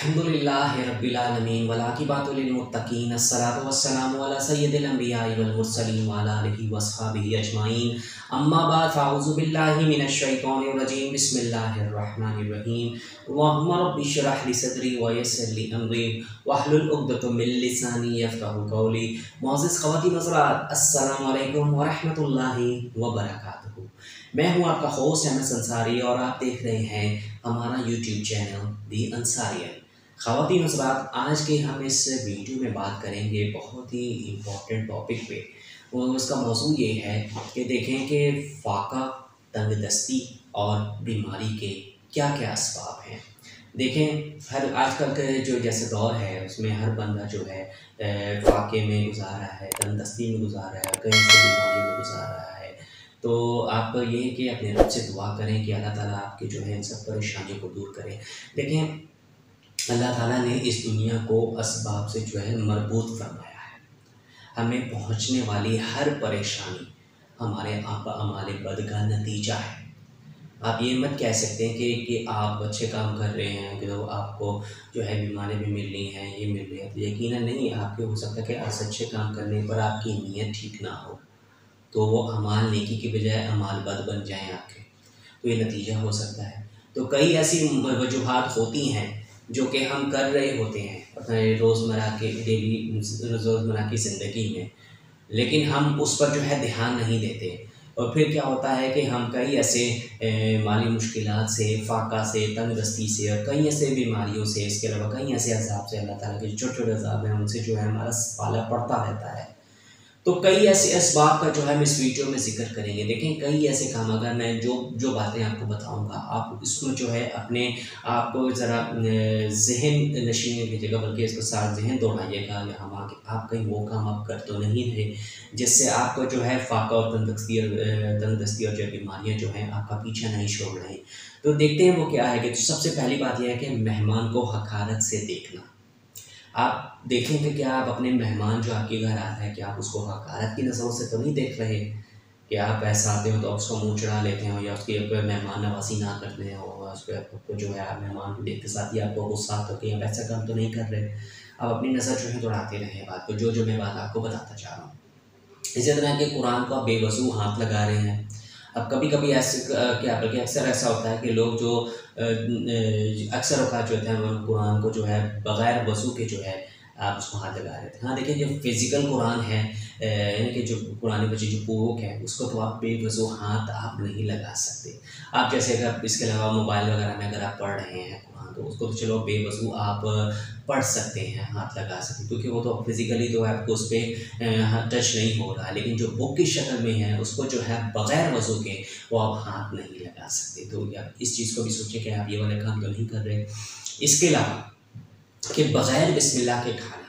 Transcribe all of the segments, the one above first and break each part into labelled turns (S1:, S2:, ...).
S1: अल्हम्दुलिल्लाहि रब्बिल आलमीन वल आक़िबतु लिल मुत्तक़ीन अस्सलातु वस्सलामु अला सय्यिदिल अंबियाइ वल मुरसलीन व अला आलिहि व अस्हाबिहि अजमाइन अम्मा बाद फ़अऊज़ु बिल्लाहि मिनश शैतानिर रजीम बिस्मिल्लाहिर रहमानिर रहीम अल्लाहुम्मा रब्बि इश्रह लिी सदरी व यस्सिर ली अमरी वहलुल उक़दतम मिन लिसानी यफ़क़हू क़ौली। मुअज़्ज़िज़ ख़वातीन हज़रात, अस्सलामु अलैकुम व रहमतुल्लाहि व बरकातुहू। मैं हूँ आपका होस्ट एमएस अंसारी और आप देख रहे हैं हमारा यूट्यूब चैनल दी अंसारियन। ख़वातीन हज़रात, आज के हम इस वीडियो में बात करेंगे बहुत ही इम्पोर्टेंट टॉपिक पे। और उसका मौज़ू ये है कि देखें कि फ़ाका, तंगदस्ती और बीमारी के क्या क्या असबाब हैं। देखें, हर आजकल के जो जैसे दौर है उसमें हर बंदा जो है फ़ाके में गुजार रहा है, तंगदस्ती में गुजार रहा है, कई से बीमारी में गुजार रहा है। तो आप ये कि अपने रब से दुआ करें कि अल्लाह ताला आपके जो है इन सब परेशानियों को दूर करें। देखें, अल्लाह ताला ने इस दुनिया को असबाब से जो है मरबूत फरमाया है। हमें पहुंचने वाली हर परेशानी हमारे हमारे बद का नतीजा है। आप ये मत कह सकते हैं कि आप अच्छे काम कर रहे हैं कि तो आपको जो है बीमारी भी मिल रही हैं, ये मिल रही है। तो यकीनन नहीं, आपके हो सकता है कि आज अच्छे काम करने पर आपकी नीयत ठीक ना हो, तो वो अमाल नेकी की बजाय अमाल बद बन जाएँ आपके, तो ये नतीजा हो सकता है। तो कई ऐसी वजूहात होती हैं जो कि हम कर रहे होते हैं अपने रोज़मर्रा के रोज़मर्रा की ज़िंदगी में, लेकिन हम उस पर जो है ध्यान नहीं देते। और फिर क्या होता है कि हम कई ऐसे माली मुश्किलात से, फ़ाका से, तंगदस्ती से और कई ऐसे बीमारियों से, इसके अलावा कई ऐसे अज़ाब से, अल्लाह ताला के जो छोटे-छोटे अज़ाब हैं उनसे जो है हमारा पाला पड़ता रहता है। तो कई ऐसे असबाब का जो है हम इस वीडियो में ज़िक्र करेंगे। देखें, कई ऐसे काम अगर मैं जो बातें आपको बताऊंगा, आप इसमें जो है अपने आप को ज़रा ज़हन नशीन कीजिएगा, बल्कि इसको साथ ज़हन दौड़ाइएगा। हम आप कहीं वो काम आप कर तो नहीं रहे जिससे आपको जो है फ़ाका और तंगदस्ती और जो बीमारियाँ जो हैं आपका पीछा नहीं छोड़ रही। तो देखते हैं वो क्या है। कि सबसे पहली बात यह है कि मेहमान को हक़ारत से देखना। आप देखें कि क्या आप अपने मेहमान जो आपके घर आता है, क्या आप उसको हक़ारत की नज़रों से तो नहीं देख रहे कि आप ऐसा आते हो तो आप उसका मुँह चढ़ा लेते हो या उसकी मेहमान नवाज़ी ना करते हो, उस पर आपको जो है आप मेहमान को देखते साथ ही आपको गुस्सा आता कि आप ऐसा काम तो नहीं कर रहे। आप अपनी नज़र जो है दौड़ाते रहें बात को, जो मैं बात आपको बताता चाह रहा हूँ। इसी तरह के कुरान को आप बेवजू हाथ लगा रहे हैं। अब कभी-कभी ऐसे क्या बल्कि अक्सर ऐसा होता है कि लोग जो अक्सर औक़ात जो होते हैं वो कुरान को जो है बग़ैर वज़ू के जो है आप उसको हाथ लगा रहे थे। हाँ, देखिए, जो फ़िज़िकल कुरान है, यानी कि जो कुरान मजीद जो पूर्वक है, उसको तो आप बेवज़ू हाथ आप नहीं लगा सकते। आप जैसे अगर इसके अलावा मोबाइल वगैरह में अगर आप पढ़ रहे हैं कुरान, तो उसको तो चलो बेवज़ू आप पढ़ सकते हैं, हाथ लगा सकते हैं, क्योंकि वो तो फिज़िकली तो आपको उस पर टच नहीं हो रहा है। लेकिन जो बुक की शक्ल में है उसको जो है बग़ैर वज़ू के वो आप हाथ नहीं लगा सकते। तो आप इस चीज़ को भी सोचें कि आप ये वाले काम तो नहीं कर रहे। इसके अलावा कि बग़ैर बिस्मिल्लाह के खाना।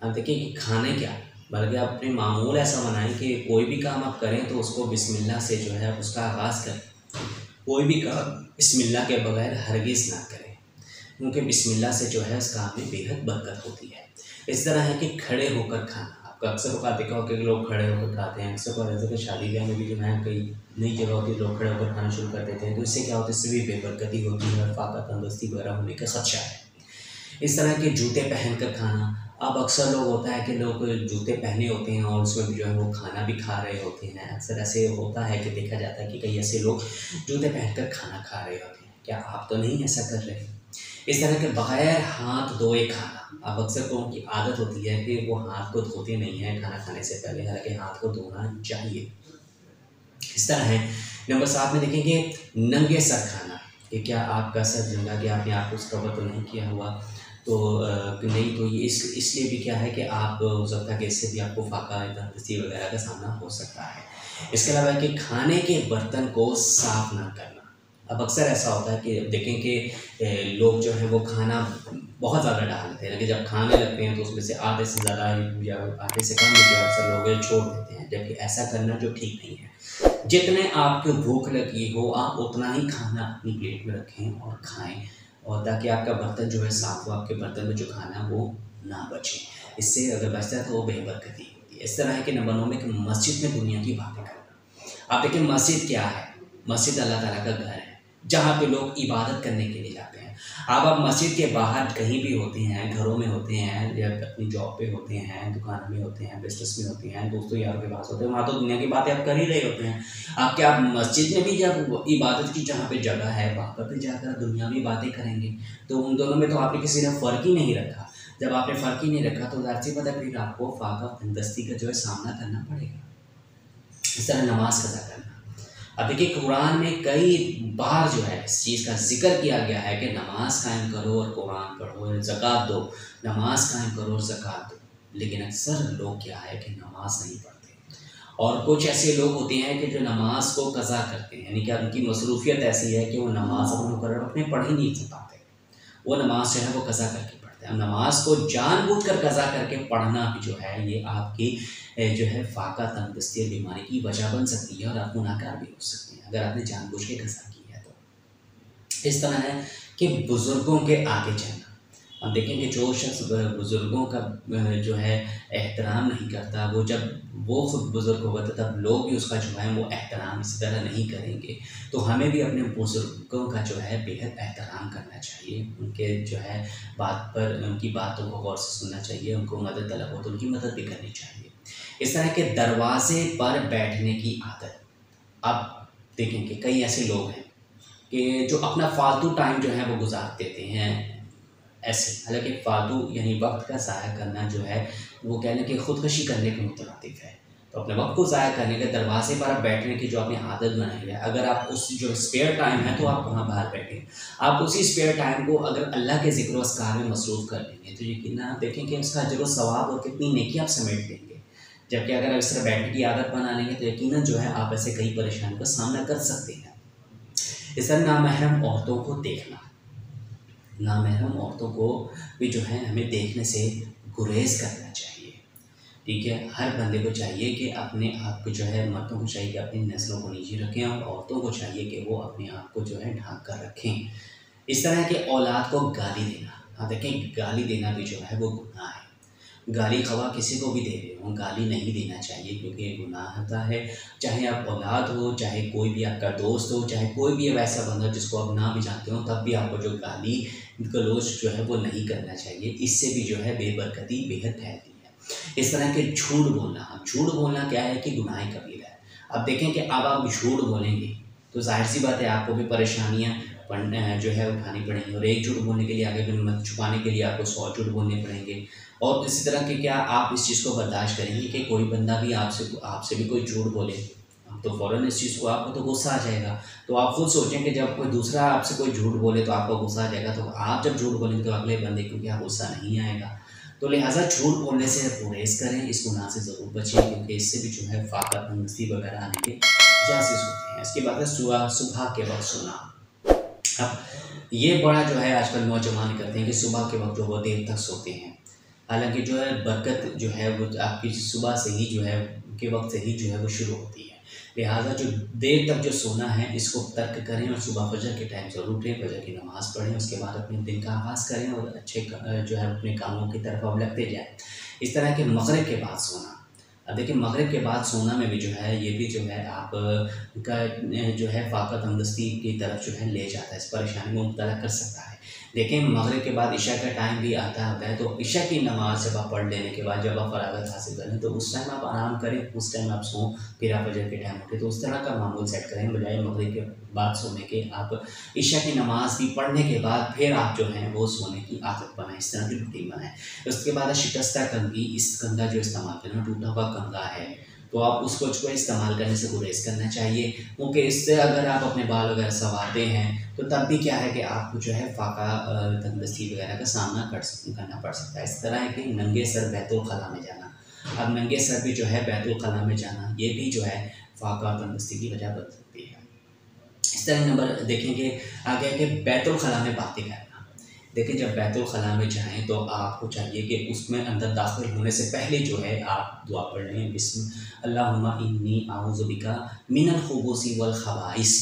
S1: अब देखिए कि खाने क्या, बल्कि आप अपने मामूल ऐसा बनाएं कि कोई भी काम आप करें तो उसको बिस्मिल्लाह से जो है उसका आगाज़ करें। कोई भी काम बिस्मिल्लाह के बग़ैर हरगिज़ ना करें, क्योंकि बिस्मिल्लाह से जो है उस काम में बेहद बरकत होती है। इस तरह है कि खड़े होकर खाना। आपको अक्सर औक़ात देखा होगा कि लोग खड़े होकर खाते हैं। अक्सर ऐसे कि शादी ब्याह में भी जो है कई नई जगह होती है, लोग खड़े होकर खाना शुरू कर देते हैं। तो इससे क्या होता है, इससे भी बेबरकती होती है और फ़ाका, तंगदस्ती वगैरह होने का ख़दशा है। इस तरह के जूते पहन कर खाना। अब अक्सर लोग होता है कि लोग जूते पहने होते हैं और उसमें भी जो है वो खाना भी खा रहे होते हैं। अक्सर ऐसे होता है कि देखा जाता है कि कई ऐसे लोग जूते पहनकर खाना खा रहे होते हैं। क्या आप तो नहीं ऐसा कर रहे? इस तरह के बग़ैर हाथ धोए खाना। अब अक्सर लोगों की आदत होती है कि वो हाथ को धोते नहीं हैं खाना खाने से पहले, हालाँकि हाथ को धोना चाहिए। इस तरह है। नंबर 7 में देखेंगे नंगे सर खाना। कि क्या आपका सर नंगा, कि आपने आप उस कवर तो नहीं किया हुआ, तो नहीं, तो ये इसलिए भी क्या है कि आप हो सकता है कि इससे भी आपको फ़ाका, तंगदस्ती वगैरह का सामना हो सकता है। इसके अलावा कि खाने के बर्तन को साफ़ ना करना। अब अक्सर ऐसा होता है कि देखें कि लोग जो है वो खाना बहुत ज़्यादा डाल देते हैं, लेकिन जब खाने लगते हैं तो उसमें से आधे से ज़्यादा या आधे से कम जो अक्सर लोग छोड़ देते हैं, जबकि ऐसा करना जो ठीक नहीं है। जितने आपको भूख लगी हो आप उतना ही खाना अपनी प्लेट में रखें और खाएं, और ताकि आपका बर्तन जो है साफ़ हो, आपके बर्तन में जो खाना है वो ना बचे। इससे अगर बचता है तो वो बेबरकती होती है। इस तरह है कि नंबर 9 में कि मस्जिद में दुनिया की बातें करना। आप देखिए, मस्जिद क्या है? मस्जिद अल्लाह ताला का घर है, जहाँ पे लोग इबादत करने के लिए जाते हैं। आप मस्जिद के बाहर कहीं भी होते हैं, घरों में होते हैं या अपनी जॉब पे होते हैं, दुकान में होते हैं, बिजनेस में होते हैं, दोस्तों यारों के पास होते हैं, वहाँ तो दुनिया की बातें आप कर ही रहे होते हैं। आप क्या आप मस्जिद में भी जब इबादत की जहाँ पे जगह है वहाँ पर भी जाकर दुनियावी बातें करेंगे? तो उन दोनों में तो आपने किसी ने फ़र्क ही नहीं रखा। जब आपने फ़र्क ही नहीं रखा तो ज़ाहिर सी बात है फिर आपको फाका तंदुरुस्ती का जो है सामना करना पड़ेगा। इस तरह नमाज कज़ा करना। अब देखिए कुरान में कई बार जो है इस चीज़ का जिक्र किया गया है कि नमाज कायम करो और कुरान पढ़ो, ज़कात दो, नमाज कायम करो और ज़कात दो। लेकिन अक्सर लोग क्या है कि नमाज नहीं पढ़ते, और कुछ ऐसे लोग होते हैं कि जो नमाज को कज़ा करते हैं, यानी कि उनकी मसरूफियत ऐसी है कि वो नमाज अपने पढ़ ही नहीं पाते, वो नमाज जो है वो कज़ा करके पढ़ते हैं। नमाज को जानबूझकर कज़ा करके पढ़ना भी जो है ये आपकी जो है फाका तंदुरुस्ती बीमारी की वजह बन सकती है और आप गुनाहगार भी हो सकते हैं अगर आपने जानबूझ के कज़ा की है तो। इस तरह है कि बुज़ुर्गों के आगे चलना। हम देखेंगे जो शख्स बुज़ुर्गों का जो है एहतराम नहीं करता, वो जब वो खुद बुज़ुर्ग होगा तो तब लोग भी उसका जो है वो एहतराम इसी तरह नहीं करेंगे। तो हमें भी अपने बुज़ुर्गों का जो है बेहद एहतराम करना चाहिए, उनके जो है बात पर उनकी बातों को गौर से सुनना चाहिए, उनको मदद तलब हो तो उनकी मदद भी करनी चाहिए। इस तरह के दरवाज़े पर बैठने की आदत। अब देखेंगे कई ऐसे लोग हैं कि जो अपना फालतू टाइम जो है वो गुजार देते हैं ऐसे, हालांकि फालतू यानी वक्त का ज़ाया करना जो है वो कह लें कि ख़ुदकशी करने के मुतरादिफ है। तो अपने वक्त को ज़ाया करने के दरवाजे पर आप बैठने की जो आपने आदत बनाई है, अगर आप उस जो स्पेयर टाइम है तो आप वहाँ बाहर बैठें। आप उसी स्पेयर टाइम को अगर अल्लाह के ज़िक्र व अस्कार में मसरूफ़ कर लेंगे तो यकीनन आप देखें कि उसका अजर व सवाब और कितनी नेकी आप समेट लेंगे। जबकि अगर आप इस तरह बैठने की आदत बना लेंगे तो यकीनन जो है आप ऐसे कई परेशानियों का सामना कर सकते हैं। इस तरह नामहरम औरतों को देखना, नामहरम औरतों को भी जो है हमें देखने से गुरेज करना चाहिए। ठीक है, हर बंदे को चाहिए कि अपने आप को जो है, मर्दों को चाहिए कि अपनी नस्लों को नीची रखें और औरतों को चाहिए कि वो अपने आप को जो है ढांक कर रखें। इस तरह के औलाद को गाली देना, हाँ देखें गाली देना भी जो है वो गुनाह है। गाली खवा किसी को भी दे रहे हो, गाली नहीं देना चाहिए क्योंकि ये गुनाह होता है। चाहे आप औलाद हो, चाहे कोई भी आपका दोस्त हो, चाहे कोई भी वैसा बंदा जिसको आप ना भी जानते हो, तब भी आपको जो गाली गलौज जो है वो नहीं करना चाहिए। इससे भी जो है बेबरकती बेहद फैलती है। इस तरह के झूठ बोलना, झूठ बोलना क्या है कि गुनाह कबीरा है। अब देखें कि अब आप झूठ बोलेंगे तो जाहिर सी बात है आपको भी परेशानियाँ जो है उठानी पड़ेंगी, और एक झूठ बोलने के लिए आगे फिर छुपाने के लिए आपको 100 झूठ बोलने पड़ेंगे। और इसी तरह के क्या आप इस चीज़ को बर्दाश्त करेंगे कि कोई बंदा भी आपसे भी कोई झूठ बोले, तो फ़ौरन इस चीज़ को आपको तो गुस्सा आ जाएगा। तो आप खुद सोचें कि जब कोई दूसरा आपसे कोई झूठ बोले तो आपको गुस्सा आ जाएगा, तो आप जब झूठ बोलेंगे तो अगले बंदे को क्या गुस्सा नहीं आएगा। तो लिहाजा झूठ बोलने से गुरेज करें, इस गुनाह से ज़रूर बचें क्योंकि इससे भी जो है फाका तंदुरुस्ती वगैरह आने के चांसेस होते हैं। इसके बाद है सुबह के वक्त सोना। अब ये बड़ा जो है आजकल नौजवान करते हैं कि सुबह के वक्त जो वो देर तक सोते हैं। हालांकि जो है बरकत जो है वो आपकी सुबह से ही जो है के वक्त से ही जो है वो शुरू होती है। लिहाजा जो देर तक जो सोना है इसको तर्क करें और सुबह फजर के टाइम ज़रूर उठें, फजर की नमाज़ पढ़ें, उसके बाद अपने दिन का आगाज़ करें और अच्छे जो है अपने कामों की तरफ अब लगते जाएँ। इस तरह के मगरिब के बाद सोना। अब देखिए मगरिब के बाद सोना में भी जो है ये भी जो है आप का जो है फाका तंदुरुस्ती की तरफ जो है ले जाता है, इस परेशानी में मुब्तला कर सकता है। देखें मगरिब के बाद इशा का टाइम भी आता है, तो इशा की नमाज़ जब आप पढ़ लेने के बाद जब आप फरागत हासिल करें तो उस टाइम आप आराम करें, उस टाइम आप सों, फिर आप फजर के टाइम उठें। तो उस तरह का मामूल सेट करें, बजाय मगरिब के बाद सोने के आप इशा की नमाज़ भी पढ़ने के बाद फिर आप जो है वो सोने की आदत बनाएं, इस तरह की रूटीन बनाएं। उसके बाद शिकस्ता कंघी, इस कंघा जो इस्तेमाल करें टूटा हुआ कंघा है तो आप उसको इस्तेमाल करने से गुरेज करना चाहिए, क्योंकि इससे अगर आप अपने बाल वगैरह संवारते हैं तो तब भी क्या है कि आपको जो है फाका तंदुरुस्ती वगैरह का सामना करना पड़ सकता है। इस तरह है कि नंगे सर बैतुल खला में जाना। अब नंगे सर भी जो है बैतुल खला में जाना ये भी जो है फाका तंदुरुस्ती की वजह बन सकती है। इस तरह नंबर देखेंगे आगे कि बैतुल खला में बातें करना। देखिए जब बैतुल खला में जाएँ तो आपको चाहिए कि उसमें अंदर दाखिल होने से पहले जो है आप दुआ पढ़ लें, बिस्म अल्लाहुम्मा इन्नी आऊज़ु बिका मिनल खुबूसी वल खबाइस।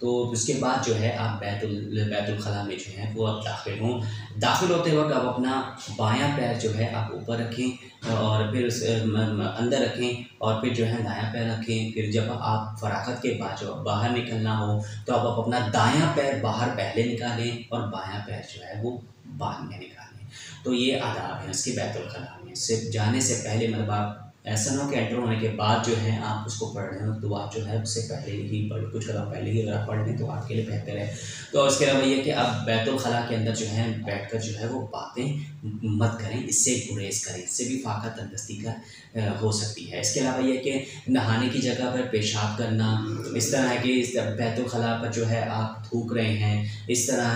S1: तो उसके बाद जो है आप बैतुल खला में जो है वो आप दाखिल हों। दाखिल होते वक्त आप अपना बायां पैर जो है आप ऊपर रखें और फिर उस अंदर रखें और फिर जो है दायां पैर रखें। फिर जब आप फरागत के बाद जो बाहर निकलना हो तो आप अपना दायां पैर बाहर पहले निकालें और बायां पैर जो है वो बाद में निकालें। तो ये आदाब हैं उसके बैतुल खला में। सिर्फ जाने से पहले मतलब आप ऐसा ना हो कि एंटर होने के बाद जो है आप उसको पढ़ रहे हो तो आप जो है उससे पहले ही पढ़ कुछ कदम पहले ही अगर आप पढ़ लें तो आपके लिए बेहतर है। तो इसके अलावा ये कि आप बैतुल खला के अंदर जो है बैठकर जो है वो बातें मत करें, इससे गुरेज करें, इससे भी फाका तंदुरुस्ती का हो सकती है। इसके अलावा ये कि नहाने की जगह पर पेशाब करना, इस तरह के इस बैतुल खला पर जो है आप थूक रहे हैं, इस तरह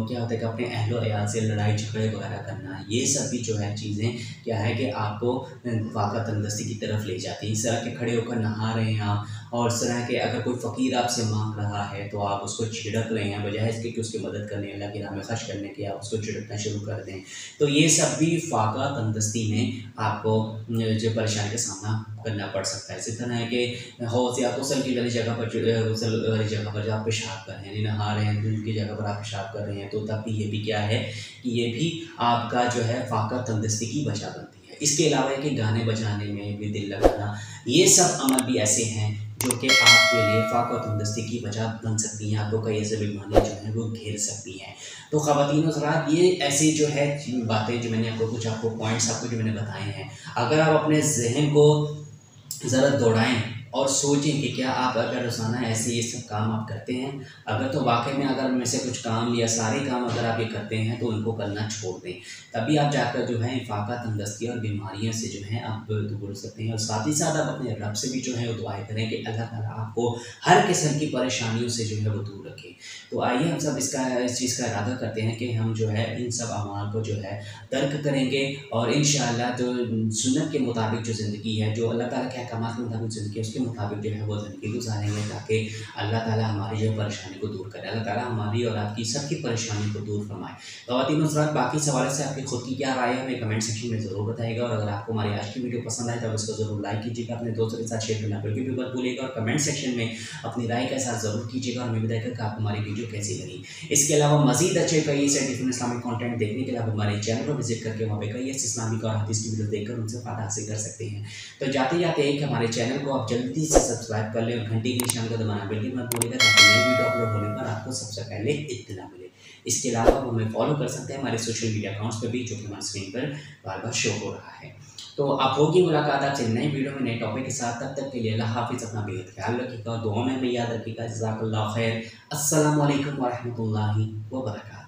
S1: क्या होता है कि अपने अहलो अयाल से लड़ाई झगड़े वगैरह करना, ये सब भी जो है चीज़ें क्या है कि आपको फाका तंदुरुस्ती की तरफ ले जाती है। इस तरह के खड़े होकर नहा रहे हैं आप और इस तरह के अगर कोई फ़कीर आपसे मांग रहा है तो आप उसको छिड़क रहे हैं बजाय इसके कि उसकी मदद करने अल्लाह की राह में खर्च करने के आप उसको छिड़कना शुरू कर दें। तो ये सब भी फाका तंदुरुस्ती में आपको जो परेशानी का सामना करना पड़ सकता है। इसी तरह है कि हौज़ या गुस्ल की वाली जगह पर गुस्ल वाली जगह पर जब आप पेशाब कर रहे हैं, नहा रहे हैं, की जगह पर आप पेशाब कर रहे हैं तो तब भी ये भी क्या है कि ये भी आपका जो है फाका तंदुरुस्ती की वजह बनती है। इसके अलावा है कि गाने बजाने में भी दिल लगाना, ये सब अमल भी ऐसे हैं जो कि आपके लिए फाका तंदुरुस्ती की वजह बन सकती हैं। आपको कई ऐसे बीमारियाँ जो हैं वो घेर सकती हैं। तो ख़वातीन हज़रात ये ऐसी जो है बातें जो मैंने आपको पॉइंट्स आपको जो मैंने बताए हैं, अगर आप अपने ज़हन को ज़रा दौड़ाएं और सोचें कि क्या आप अगर रोज़ाना ऐसे ये सब काम आप करते हैं, अगर तो वाकई में अगर में से कुछ काम या सारे काम अगर आप ये करते हैं तो उनको करना छोड़ दें, तभी आप जाकर जो है फाका तंदुरुस्ती और बीमारियों से जो है आप दूर हो सकते हैं। और साथ ही साथ आप अपने रब से भी जो है वो दुआएं करें कि अल्लाह ताला आपको हर किस्म की परेशानियों से जो है वो दूर रखें। तो आइए हम सब इस चीज़ का इरादा करते हैं कि हम जो है इन सब अमाल को जो है तर्क करेंगे और इंशाअल्लाह जो सुन्नत के मुताबिक जो ज़िंदगी है, जो अल्लाह ताला के अहकामात के मुताबिक ज़िंदगी है, उसके मुताबिक जो है वो ज़िंदगी गुजारेंगे ताकि अल्लाह ताला हमारी जो परेशानी को दूर करे। अल्लाह ताला हमारी और आपकी सबकी परेशानी को दूर फरमाए। ख़वातीन हज़रात, बाकी सवाल से आपकी खुद की क्या राय है हमें कमेंट सेक्शन में ज़रूर बताइएगा। और अगर आपको हमारी आज की वीडियो पसंद आए तो उसको ज़रूर लाइक कीजिएगा, अपने दोस्तों के साथ शेयर करना बिल्कुल भी मत भूलिएगा और कमेंट सेक्शन में अपनी राय के साथ ज़रूर कीजिएगा और हमें बताइएगा कि आपको हमारी वीडियो कैसी लगी। इसके अलावा मज़ीद अच्छे कई ऐसे डिफरेंट इस्लामिक कंटेंट देखने के लिए आप हमारे चैनल पर विजिट करके वहाँ पे कई ऐसे इस्लामिक और हदीस की वीडियो देखकर उनसे फ़ायदा हासिल कर सकते हैं। तो जाते जाते एक हमारे चैनल को आप जल्दी से सब्सक्राइब कर लें और घंटी के निशान का दबाना बिल्कुल मत भूलिएगा ताकि नई वीडियो अपलोड होने पर आपको सबसे पहले इत्तला मिले। इसके अलावा आप हमें फॉलो कर सकते हैं हमारे सोशल मीडिया अकाउंट्स पर भी, जो कि हमारे स्क्रीन पर बार बार शो हो रहा है। तो अब होगी मुलाकात आपसे नई वीडियो में नए टॉपिक के साथ। तब तक के लिए अल्लाह हाफिज़, अपना बेहद ख्याल रखिएगा और दुआ में हमें याद रखिएगा। जज़ाकल्लाहु खैर। अस्सलामु अलैकुम व रहमतुल्लाहि व बरकातहू।